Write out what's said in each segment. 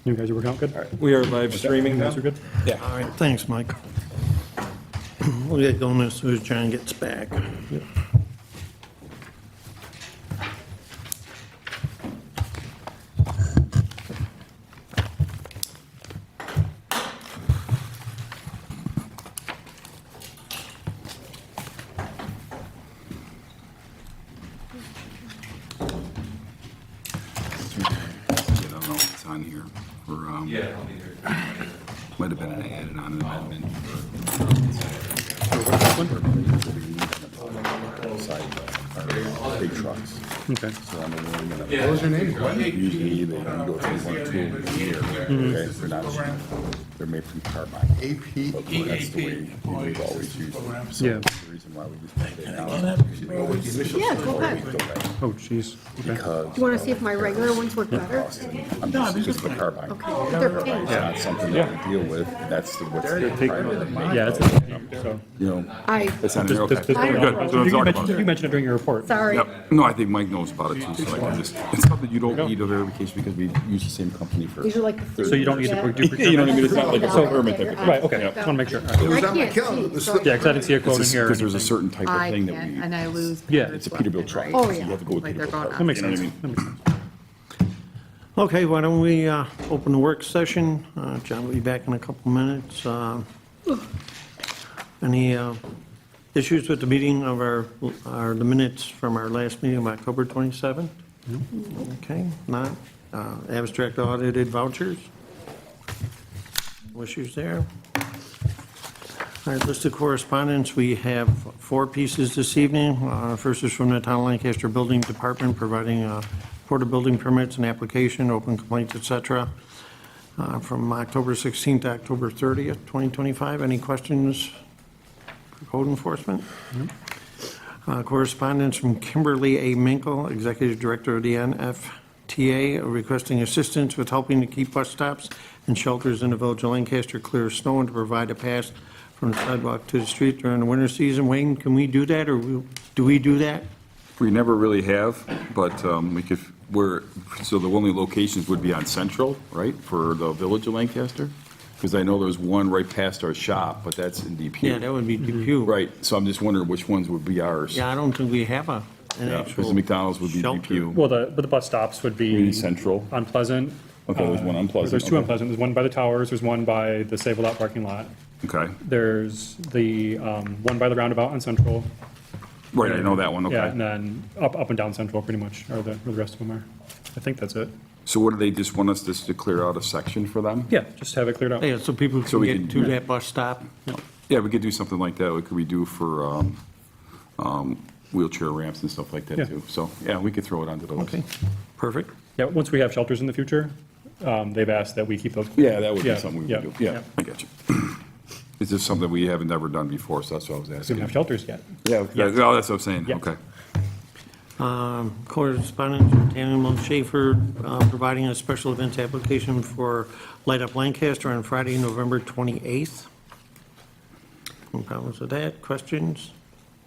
You guys are working out good? We are live streaming now? You guys are good? Yeah. All right, thanks, Mike. We'll get going as soon as John gets back. I don't know if it's on here, or, might have been an added on an amendment. Big trucks. Okay. So I'm awarding them. What was your name? Usually they only go through 1 or 2 a year. Okay, they're not, they're made from carbide. AP. But that's the way we've always used them. So Yeah. the reason why we just put it down. Yeah, go ahead. Oh, jeez. Okay. Because You want to see if my regular ones work better? I'm just because of the carbide. Okay, they're pink. It's not something that we deal with. That's what's the primary. Yeah, it's, so. You know, I, it's on there. Okay. This- this- I Good. know. That's what I'm talking about. You mentioned it during your report. sorry. Yep. No, I think Mike knows about it too, so I can just, it's something you don't need a verification because we use the same company for. These are like the So you don't need to do You know what I procurement? mean? It's not like a permit type of thing. Right, okay, just want to make sure. It was I on my can't calendar. see, so- Yeah, because I didn't see a quote in here. Because there's a certain type of I thing that can't, we, and I lose. Yeah. pairs it's a left Peterbilt and truck. right. Oh, so yeah. You have to go with Like they're Peterbilt going truck. up. That makes You know what I sense. mean? That makes sense. Okay, why don't we open the work session? John will be back in a couple minutes. Any issues with the meeting of the minutes from our last meeting of October 27th? Okay, not. Abstract audited vouchers? No issues there? All right, list of correspondence, we have 4 pieces this evening. First is from the Town of Lancaster Building Department, providing Porter building permits and application, open complaints, et cetera, from October 16th to October 30th, 2025. Any questions for code enforcement? Correspondence from Kimberly A. Minkle, Executive Director of the NFTA, requesting assistance with helping to keep bus stops and shelters in the village of Lancaster clear of snow and to provide a pass from the sidewalk to the street during the winter season. Wayne, can we do that, or do we do that? We never really have, but we could, so the only locations would be on Central, right, for the village of Lancaster? Because I know there's one right past our shop, but that's in DPU. Yeah, that would be Depew. Right, so I'm just wondering which ones would be ours. Yeah, I don't think we have an Yeah, actual. because the McDonald's would be shelter. DPU. Well, but the bus stops would be Maybe Central. on Pleasant. Okay, there's one on Pleasant, There's 2 on okay. Pleasant. There's one by the towers, there's one by the Save a Lot parking lot. Okay, There's the one by the roundabout on Central. right, I know that one, Yeah, and okay. then up and down Central pretty much, or the rest of them are. I think that's it. So what do they just want us just to clear out a section for them? Yeah, just have it cleared out. Yeah, so people So can we get can- to that bus stop. Yeah, we could do something like that. What could we do for wheelchair ramps and stuff like Yeah. that too? So, yeah, we could throw it onto the list. Okay, perfect. Yeah, once we have shelters in the future, they've asked that we keep those. Yeah, that would be Yeah, something we yeah, would do. Yeah, yeah. I got you. It's just something we haven't never done before, so that's what I was We don't asking. have shelters yet. Yeah, oh, that's what I'm saying, Yeah. okay. Correspondence from Daniel Schaefer, providing a special events application for Light Up Lancaster on Friday, November 28th. No problems with that? Questions?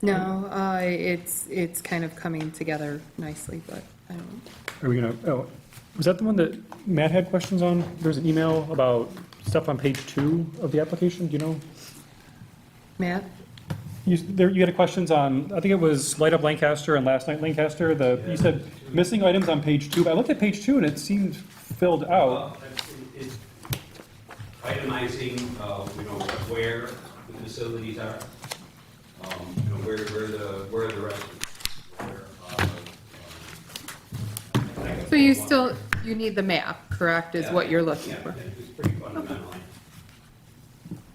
No, it's kind of coming together nicely, but I don't. Are we gonna, oh, was that the one that Matt had questions on? There's an email about stuff on page 2 of the application, do you know? Matt? You had questions on, I think it was Light Up Lancaster and Last Night Lancaster, you said missing items on page 2, but I looked at page 2 and it seemed filled out. It's itemizing, where the facilities are, where the rest of. So you need the map, correct, is what you're looking for? It's pretty fundamental.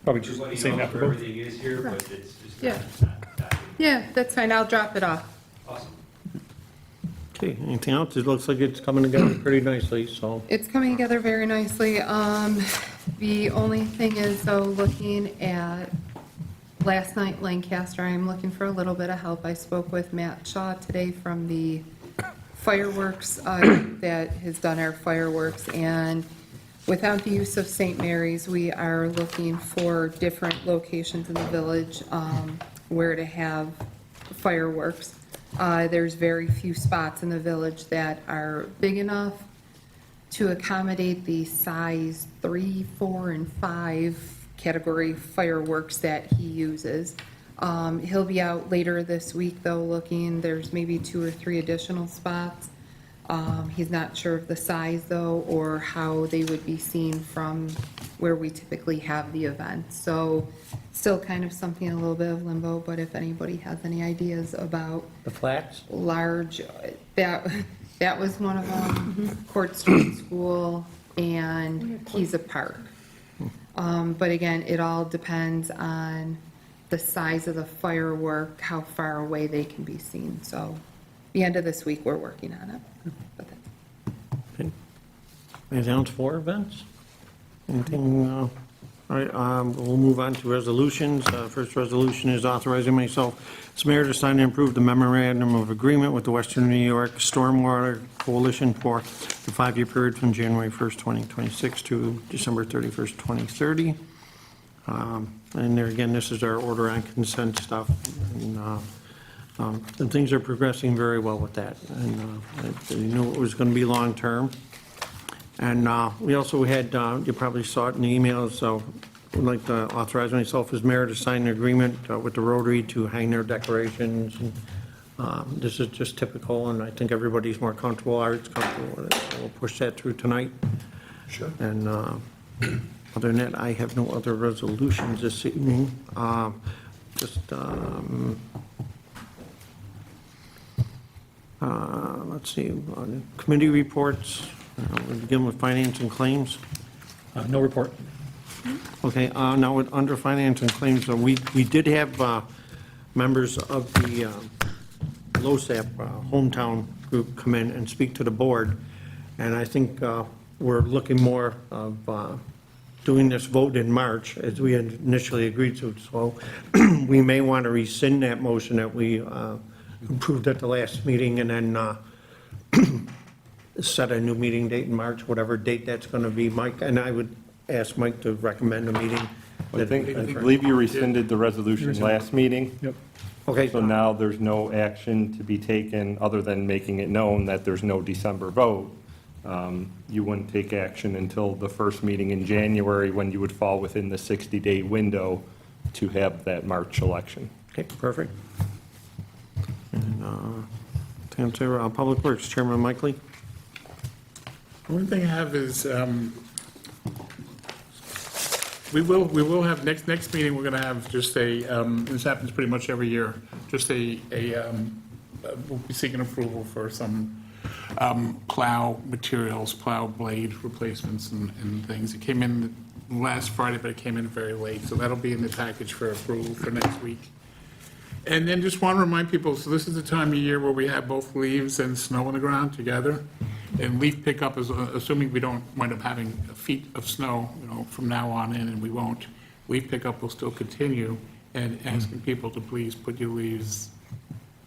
Probably just Everybody the same knows after where both. everything is here, but it's just. Yeah. not- Yeah, that's fine, I'll drop it off. Awesome. Okay, anything else? It looks like it's coming together pretty nicely, so. It's coming together very nicely. The only thing is though, looking at Last Night Lancaster, I'm looking for a little bit of help. I spoke with Matt Shaw today from the fireworks, that has done our fireworks, and without the use of St. Mary's, we are looking for different locations in the village, where to have fireworks. There's very few spots in the village that are big enough to accommodate the size 3, 4, and 5 category fireworks that he uses. He'll be out later this week, though, looking, there's maybe 2 or 3 additional spots. He's not sure of the size, though, or how they would be seen from where we typically have the event. So still kind of something, a little bit of limbo, but if anybody has any ideas about The flats? large, that was one of them, Court Street School and Kiza Park. But again, it all depends on the size of the firework, how far away they can be seen. So the end of this week, we're working on it. But that's- Okay. Anything else for events? Anything, all right, we'll move on to resolutions. First resolution is authorizing myself as mayor to sign and approve the memorandum of agreement with the Western New York Stormwater Coalition for the 5-year period from January 1st, 2026 to December 31st, 2030. And there again, this is our order on consent stuff. And things are progressing very well with that. And I knew it was going to be long-term. And we also had, you probably saw it in the emails, so I'd like to authorize myself as mayor to sign an agreement with the Rotary to hang their decorations. And this is just typical, and I think everybody's more comfortable, Art's comfortable with it, so we'll push that through tonight. Sure. And other than that, I have no other resolutions this evening. Let's see, committee reports. We'll begin with finance and claims. No report. Okay, now under finance and claims, we did have members of the LoSAP hometown group come in and speak to the board, and I think we're looking more of doing this vote in March, as we had initially agreed to, so we may want to rescind that motion that we approved at the last meeting, and then set a new meeting date in March, whatever date that's going to be, Mike, and I would ask Mike to recommend a meeting. I believe you rescinded the resolution last meeting, Yep. Okay, so now there's no action to be taken other than making it known that there's no December vote. You wouldn't take action until the first meeting in January, when you would fall within the 60-day window to have that March election. okay, perfect. And, to answer, Public Works, Chairman Mike Lee. The one thing I have is, we will have, next meeting, we're gonna have just a, this happens pretty much every year, just we'll be seeking approval for some plow materials, plow blade replacements and things. It came in last Friday, but it came in very late, so that'll be in the package for approval for next week. And then just want to remind people, so this is the time of year where we have both leaves and snow on the ground together. And leaf pickup is, assuming we don't wind up having feet of snow, from now on in, and we won't, leaf pickup will still continue, and asking people to please put your leaves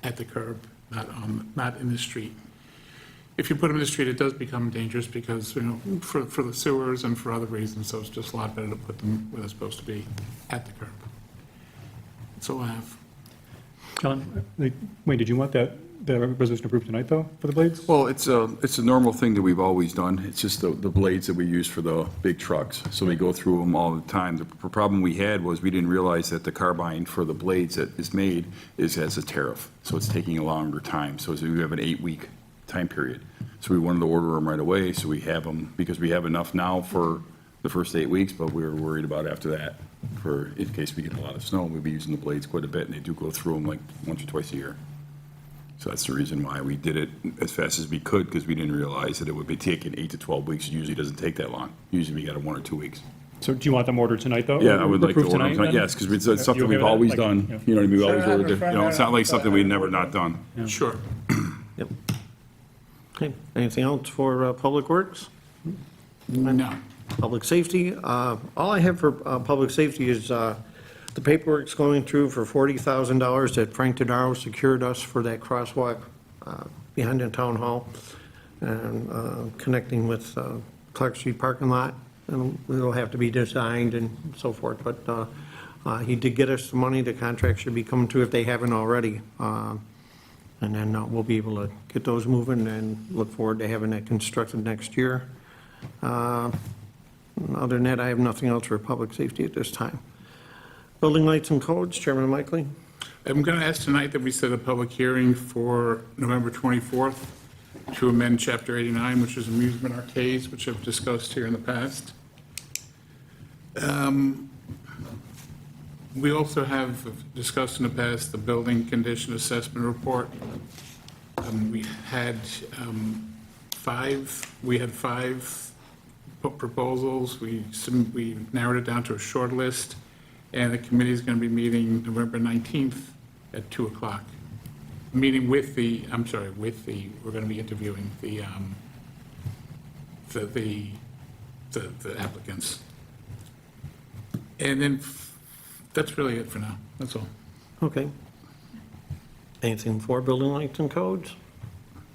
at the curb, not in the street. If you put them in the street, it does become dangerous because, for the sewers and for other reasons, so it's just a lot better to put them where they're supposed to be, at the curb. That's all I have. John, Wayne, did you want the resolution approved tonight, though, for the blades? Well, it's a normal thing that we've always done. It's just the blades that we use for the big trucks. So we go through them all the time. The problem we had was we didn't realize that the carbine for the blades that is made has a tariff. So it's taking a longer time. So we have an 8-week time period. So we wanted to order them right away, so we have them, because we have enough now for the first 8 weeks, but we were worried about after that, for in case we get a lot of snow, we'll be using the blades quite a bit, and they do go through them like once or twice a year. So that's the reason why we did it as fast as we could, because we didn't realize that it would be taking 8 to 12 weeks. It usually doesn't take that long. Usually we got 1 or 2 weeks. So do you want them ordered tonight, though? Yeah, I would like to Approved order them tonight, then? yes, because it's something You okay we've with that? always Like, done. yeah. You know what I mean? We always Sure, ordered it. It's not like something we've never not done. Sure. Yep. Okay, anything else for Public Works? No. Public Safety, all I have for Public Safety is the paperwork's going through for $40,000 that Frank Tadaro secured us for that crosswalk behind the town hall, and connecting with Clark Street parking lot, and it'll have to be designed and so forth, but he did get us the money. The contract should be coming through if they haven't already, and then we'll be able to get those moving and look forward to having that constructed next year. Other than that, I have nothing else for public safety at this time. Building lights and codes, Chairman Mickley. I'm going to ask tonight that we set a public hearing for November 24th to amend Chapter 89, which is amusement arcades, which I've discussed here in the past. We also have discussed in the past the building condition assessment report. We had five proposals. We narrowed it down to a short list, and the committee is going to be meeting November 19th at 2 o'clock. Meeting with the, we're going to be interviewing the applicants. And then that's really it for now. That's all. Okay. Anything for building lights and codes?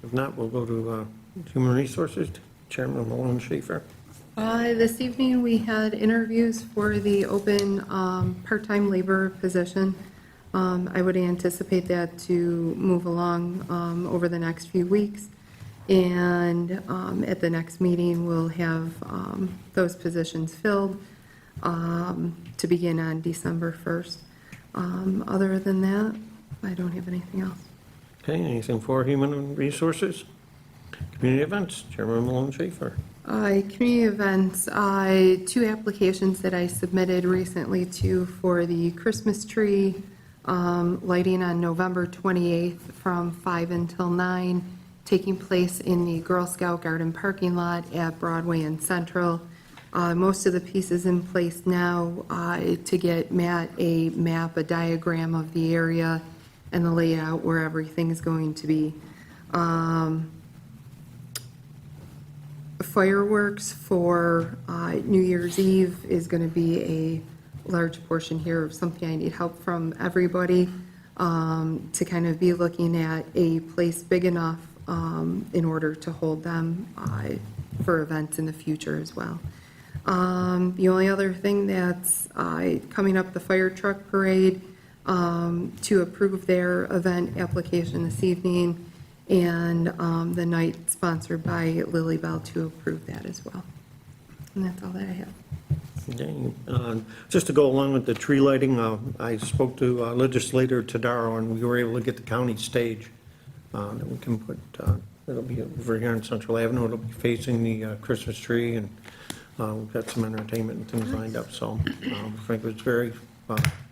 If not, we'll go to Human Resources, Chairman Malone Schaefer. This evening, we had interviews for the open part-time labor position. I would anticipate that to move along over the next few weeks. And at the next meeting, we'll have those positions filled to begin on December 1st. Other than that, I don't have anything else. Okay, anything for Human Resources? Community Events, Chairman Malone Schaefer. Community events, 2 applications that I submitted recently to for the Christmas tree lighting on November 28th from 5 until 9, taking place in the Girl Scout Garden parking lot at Broadway and Central. Most of the pieces in place now to get Matt a map, a diagram of the area and the layout where everything's going to be. Fireworks for New Year's Eve is going to be a large portion here of something I need help from everybody to kind of be looking at a place big enough in order to hold them for events in the future as well. The only other thing that's coming up, the fire truck parade, to approve their event application this evening, and the night sponsored by Lily Bell to approve that as well. And that's all that I have. Okay, just to go along with the tree lighting, I spoke to legislator Tadaro, and we were able to get the county stage that we can put, it'll be over here on Central Avenue, it'll be facing the Christmas tree, and we've got some entertainment and things lined up, so I think it was very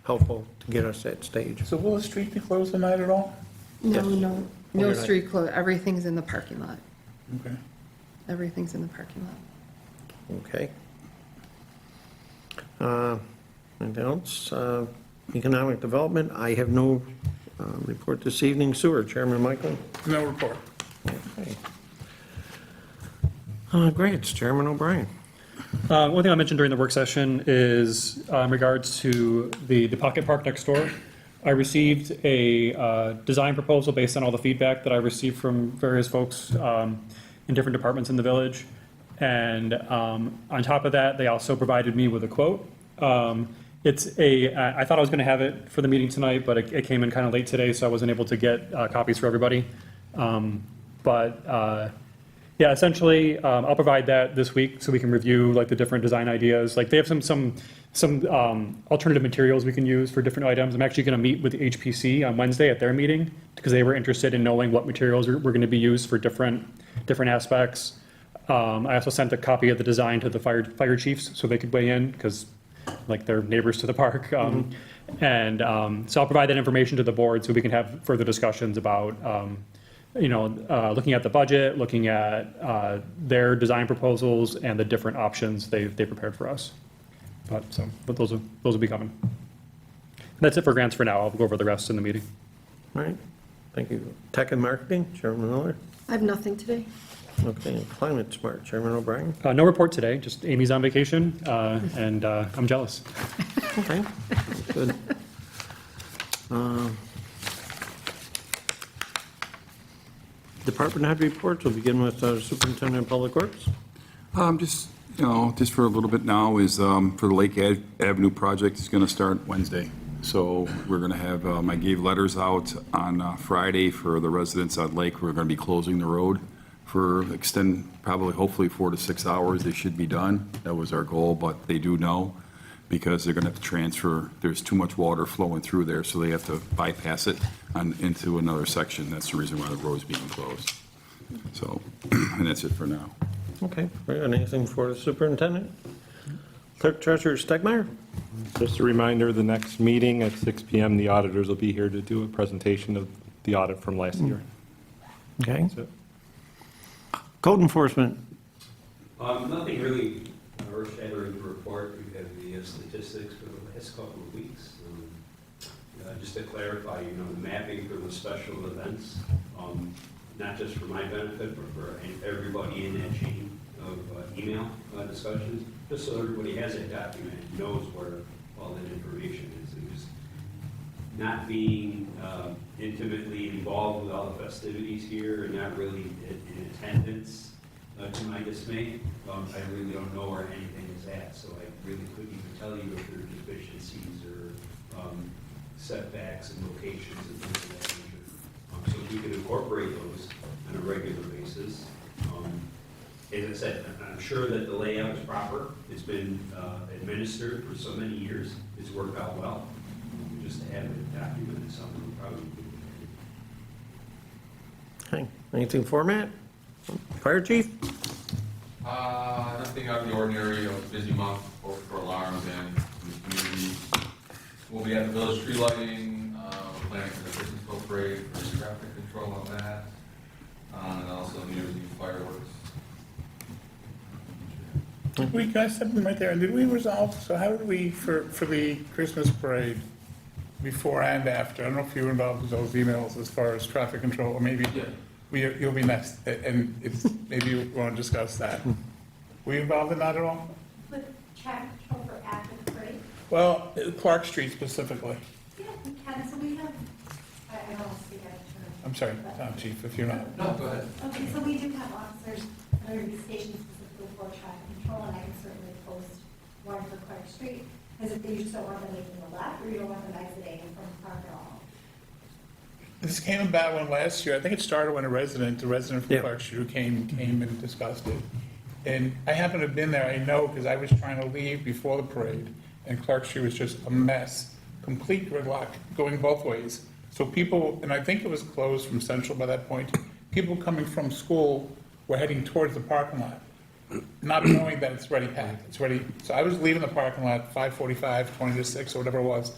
helpful to get us that stage. So will the street be closed tonight at all? No, Yes. no Overnight. street close, everything's in the parking lot. Okay. Everything's in the parking lot. Okay. Anything else? Economic Development, I have no report this evening. Sewer, Chairman Michael. No report. Okay. Grants, Chairman O'Brien. One thing I mentioned during the work session is in regards to the pocket park next door. I received a design proposal based on all the feedback that I received from various folks in different departments in the village. And on top of that, they also provided me with a quote. I thought I was going to have it for the meeting tonight, but it came in kind of late today, so I wasn't able to get copies for everybody. Yeah, essentially, I'll provide that this week so we can review like the different design ideas. Like they have some alternative materials we can use for different items. I'm actually going to meet with the HPC on Wednesday at their meeting because they were interested in knowing what materials were going to be used for different aspects. I also sent a copy of the design to the fire chiefs so they could weigh in because like they're neighbors to the park. And so I'll provide that information to the board so we can have further discussions about looking at the budget, looking at their design proposals and the different options they prepared for us. But those will be coming. That's it for grants for now. I'll go over the rest in the meeting. All right, thank you. Tech and Marketing, Chairman Miller. I have nothing today. Okay, Climate Smart, Chairman O'Brien. No report today, just Amy's on vacation, and I'm jealous. Okay, good. Department head reports, we'll begin with Superintendent of Public Works. Just for a little bit now is for the Lake Avenue project is going to start Wednesday. So we're going to have, I gave letters out on Friday for the residents on Lake. We're going to be closing the road extend probably hopefully 4 to 6 hours. They should be done. That was our goal, but they do know because they're going to have to transfer. There's too much water flowing through there, so they have to bypass it into another section. That's the reason why the road's being closed. So, and that's it for now. Okay, anything for the superintendent? Clerk Treasurer Stegmeyer? Just a reminder, the next meeting at 6 PM, the auditors will be here to do a presentation of the audit from last year. Okay. That's it. Code enforcement? Nothing really earth-shattering to report. We have the statistics for the last couple of weeks. Just to clarify, the mapping for the special events, not just for my benefit, but for everybody in that chain of email discussions, just so everybody has that document and knows where all that information is. And just not being intimately involved with all the festivities here and not really in attendance, to my dismay, I really don't know where anything is at, so I really couldn't even tell you if there are deficiencies or setbacks and locations and things of that nature. So if we could incorporate those on a regular basis. As I said, I'm sure that the layout is proper. It's been administered for so many years. It's worked out well. Just to have it documented, something would probably be good. Okay, anything for Matt? Fire chief? Nothing out of the ordinary, a busy month, both for alarms and in the community. We'll be at the village tree lighting, we're planning for the Christmas boat parade, for traffic control on that, and also New Year's Eve fireworks. We got something right there, and did we resolve, so how did we, for the Christmas parade, before and after, I don't know if you were involved with those emails as far as traffic control, or maybe Yeah. you'll be next, and it's, maybe you want to discuss that. Were you involved in that at all? With traffic control for after the parade? Well, Clark Street specifically. Yeah, we can, so we have, I don't want to speak out of turn. I'm sorry, Town Chief, if you're not. No, go ahead. Okay, so we do have officers that are going to be stationed specifically for traffic control, and I can certainly post one for Clark Street, because if you just don't want them making a left, or you don't want them exiting from Clark at all. This came about when last year, I think it started when the resident from Yeah. Clark Street came and discussed it. And I happened to have been there, I know, because I was trying to leave before the parade, and Clark Street was just a mess, complete gridlock, going both ways. So people, and I think it was closed from Central by that point, people coming from school were heading towards the parking lot, not knowing that it's already packed, it's ready. So I was leaving the parking lot 5:45, 20 to 6, or whatever it was,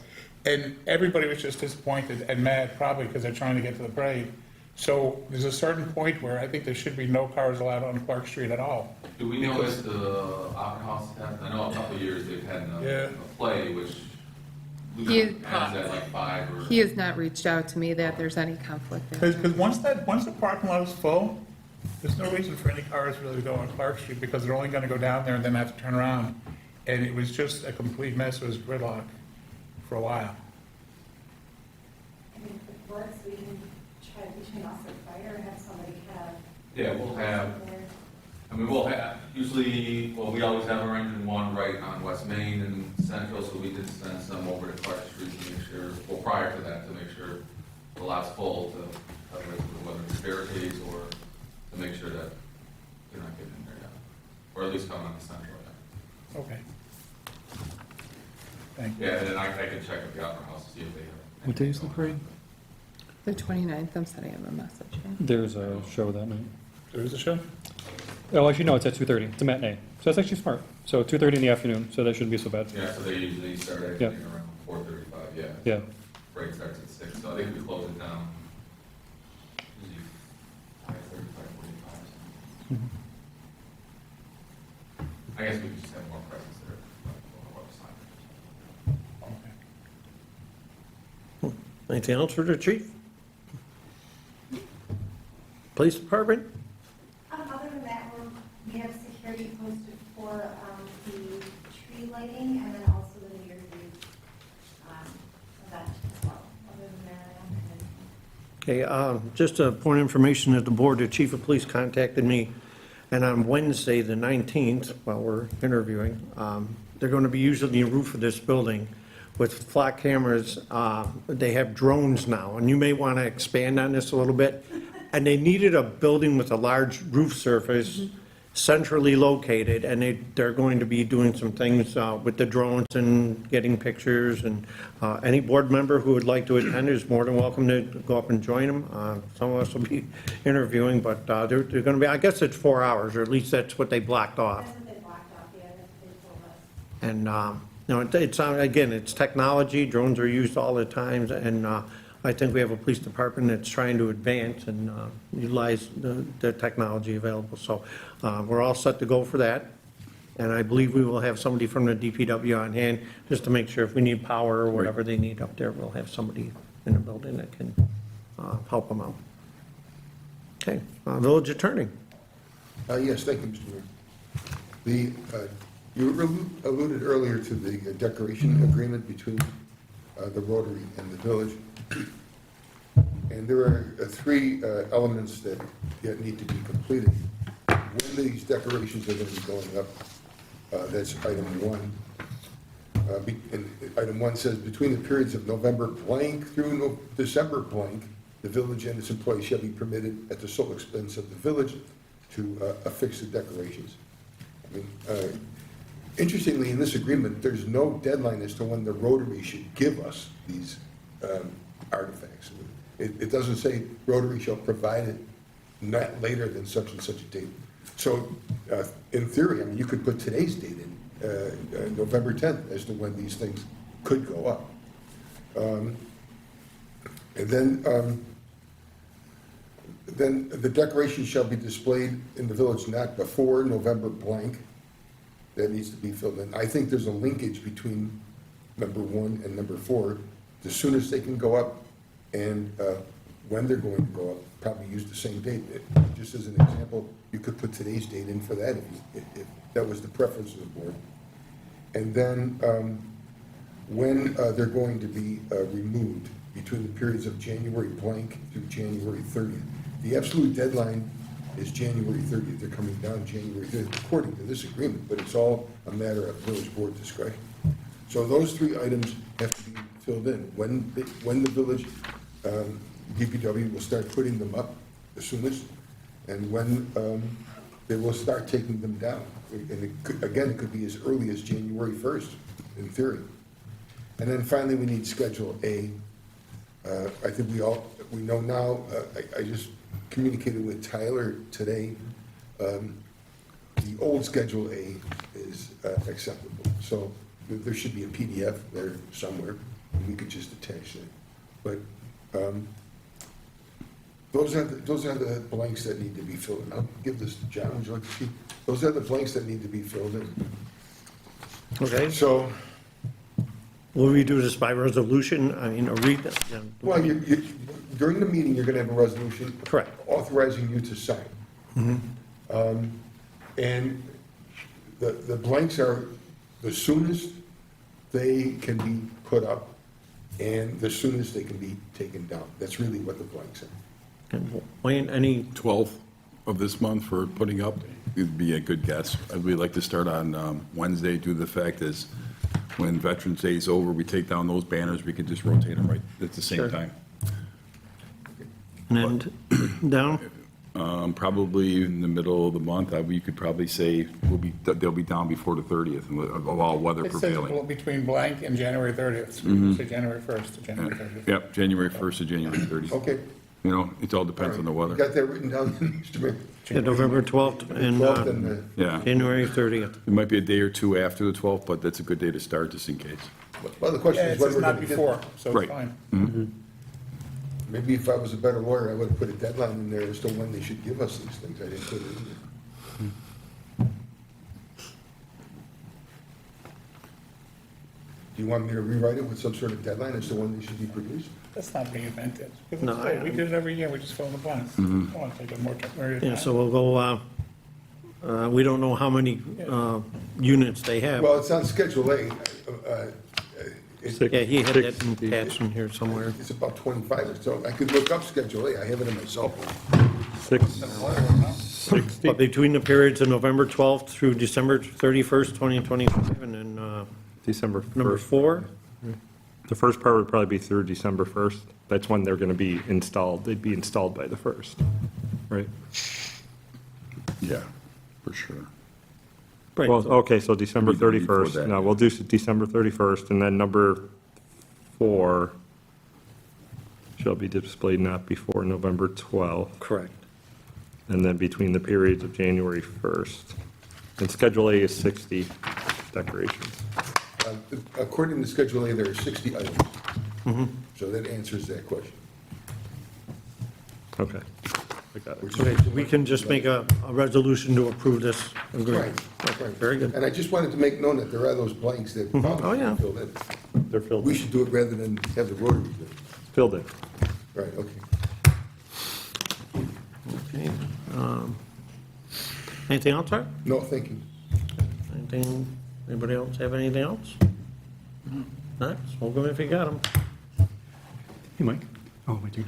and everybody was just disappointed and mad, probably because they're trying to get to the parade. So there's a certain point where I think there should be no cars allowed on Clark Street at all. Do we know if the Opera House has, I know a couple of years they've had Yeah. a play, which He- ends at like 5 or. He has not reached out to me that there's any conflict there. Because once the parking lot is full, there's no reason for any cars really to go on Clark Street, because they're only gonna go down there and then have to turn around. And it was just a complete mess, it was gridlock for a while. I mean, if it works, we can try between us and fire and have somebody have. Yeah, we'll have, we'll have, usually, well, we always have our engine one right on West Main and Central, so we can send some over to Clark Street to make sure, well, prior to that, to make sure the lot's full, to, whether it's barricades or to make sure that they're not getting in there yet, or at least coming on the Central yet. Okay. Thank you. Yeah, and then I can check with the Opera House to see if they have. What day is the parade? The 29th, I'm sending him a message. Yeah. There's a show that night. There is a show? Oh, actually, no, it's at 2:30. It's a matinee. So that's actually smart. So 2:30 in the afternoon, so that shouldn't be so bad. Yeah, so they usually start Yeah. everything around 4:35, yeah. Yeah. Break starts at 6, so I think we close it down. Usually 5:30, 5:45. Mhm. I guess we could just have more presence there, like, on our website. Okay. Anything else for the chief? Police department? Other than that, we have security posted for the tree lighting and then also the New Year's Eve event as well. Other than that, I don't have anything. Okay, just a point of information at the board, the chief of police contacted me, and on Wednesday, the 19th, while we're interviewing, they're going to be using the roof of this building with flock cameras. They have drones now, and you may want to expand on this a little bit. and they needed a building with a large roof surface, centrally located, and they're going to be doing some things with the drones and getting pictures, and any board member who would like to attend is more than welcome to go up and join them. Some of us will be interviewing, but they're going to be, I guess it's 4 hours, or at least that's what they blocked off. That's what they blocked off, yeah, that's what they told us. And, it's, again, it's technology, drones are used all the time, and I think we have a police department that's trying to advance and utilize the technology available. So we're all set to go for that. And I believe we will have somebody from the DPW on hand, just to make sure if we need power or whatever they need up there, we'll have somebody in the building that can help them out. Okay, village attorney. Yes, thank you, Mr. Mayor. You alluded earlier to the decoration agreement between the Rotary and the village. And there are three elements that yet need to be completed. When these decorations are going to be going up, that's item one. And item one says, between the periods of November blank through December blank, the village and its employees shall be permitted at the sole expense of the village to affix the decorations. I mean, interestingly, in this agreement, there's no deadline as to when the Rotary should give us these artifacts. It doesn't say Rotary shall provide it not later than such and such a date. So in theory, I mean, you could put today's date in, November 10th, as to when these things could go up. And then the decoration shall be displayed in the village not before November blank. That needs to be filled in. I think there's a linkage between number 1 and number 4. The soonest they can go up and when they're going to go up, probably use the same date. Just as an example, you could put today's date in for that if that was the preference of the board. And then when they're going to be removed between the periods of January blank through January 30th. The absolute deadline is January 30th. They're coming down January 30th, according to this agreement, but it's all a matter of village board discretion. So those three items have to be filled in. When the village DPW will start putting them up the soonest, and when they will start taking them down. And it could be as early as January 1st, in theory. And then finally, we need Schedule A. I think we know now, I just communicated with Tyler today, the old Schedule A is acceptable. So there should be a PDF there somewhere, and we could just attach that. But those are the blanks that need to be filled in. I'll give this to John, would you like to see? Those are the blanks that need to be filled in. Okay, So, will we do this by resolution? I mean, or read that? well, during the meeting, you're gonna have a resolution. Correct. Authorizing you to sign. And the blanks are the soonest they can be put up and the soonest they can be taken down. That's really what the blanks are. And Wayne, any, 12th of this month for putting up, it'd be a good guess. We'd like to start on Wednesday, due to the fact is when Veterans Day is over, we take down those banners, we can just rotate them right at the same Sure. time. and down? Probably in the middle of the month, we could probably say they'll be down before the 30th of all weather It says prevailing. between blank and January 30th, so say January 1st to January 30th. Yep, January 1st to January 30th. Okay. You know, it all depends on the You weather. got that written down, Mr. Mayor? Yeah, November 12th and 12th and the, Yeah, January 30th. it might be a day or two after the 12th, but that's a good day to start, just in case. well, the question Yeah, is it when says we're not gonna get. before, so Right. it's fine. Maybe if I was a better lawyer, I would have put a deadline in there as to when they should give us these things. I didn't put it in there. Do you want me to rewrite it with some sort of deadline as to when they should be produced? That's not reinvented. No, I- We did it every year, we just fill in the blanks. I want to take a more temporary Yeah, time. so we'll go, we don't know how many units they have. Well, it's on Schedule A. Yeah, he had that attached in here somewhere. It's about 25 or so. I could look up Schedule A. I have it in my cell phone. But between the periods of November 12th through December 31st, 2025, and then December number 1st. 4, The first part would probably be through December 1st. That's when they're going to be installed. They'd be installed by the 1st, right? Yeah, for sure. Right. Well, okay, so December It'd be before 31st. that, No, yeah. we'll do December 31st, and then number 4 shall be displayed not before November 12th, Correct. and then between the periods of January 1st. And Schedule A is 60 decorations. According to Schedule A, there are 60 items. So that answers that question. Okay, I got it. which is- Okay, so we can just make a resolution to approve this agreement. Right, right. Very good. And I just wanted to make known that there are those blanks that Oh, probably yeah. should be filled in. They're filled, We should do it rather than have the Rotary do it. filled in. Right, okay. Okay. Anything else, Art? No, thank you. Anything, anybody else have anything else? Not, smoke them if you got them. Hey, Mike. Oh, wait, you.